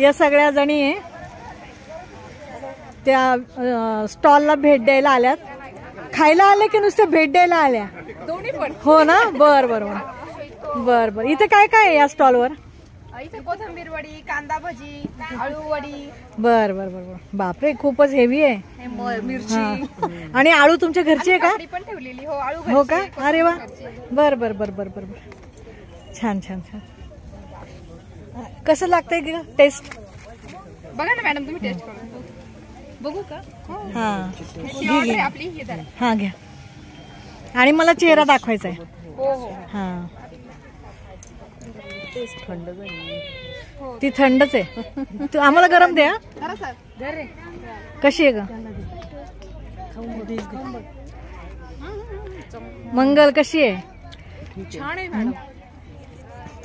या सगळ्या जणी त्या स्टॉलला भेट द्यायला आल्यात. खायला आल्या की नुसते भेट द्यायला आल्या? दोन्ही पण. हो ना. बर बर बर बर. इथे काय काय आहे या स्टॉलवर? इथे कोथिंबीर वडी, कांदा भजी, आळू वडी. बर बर बर बर. बापरे, खूपच हेवी आहे. मिरची आणि आळू तुमच्या घरची आहे का? पण ठेवलेली. हो, आळू हो का? अरे वा. बर बर बर बर बर बर. छान छान छान. कसं लागतंय टेस्ट? बघा ना मॅडम, तुम्ही टेस्ट करून बघू का? हा आपली ही धरा. हा घ्या. आणि मला चेहरा दाखवायचा आहे. हो हो. हा ती थंडच आहे. तू आम्हाला गरम द्या. धरा सर. धर रे. कशी आहे ग मंगल? कशी आहे? छान आहे मॅडम.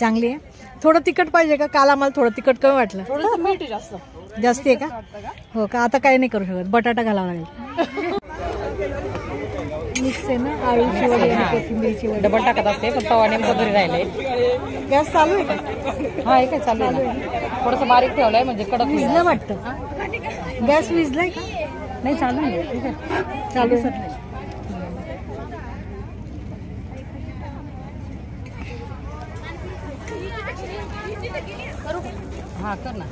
चांगली आहे. थोडं तिखट पाहिजे का? काल आम्हाला थोडं तिखट कमी वाटलं. थोडंसं मीठ जास्त जास्ती आहे का? हो का? आता काही नाही करू शकत, बटाटा घालावा लागेल. मिक्स आहे ना, आळूची वडी आणि कोथिंबीरची वडी. डबल टाकत असते पण तवा नेमकं घरी राहिले. गॅस चालू आहे का? हा, काय चालू आहे. थोडंसं बारीक ठेवलंय म्हणजे कडक विजलं वाटतं. गॅस विजलाय का? नाही, चालू आहे. चालू आहे. हा, कर ना.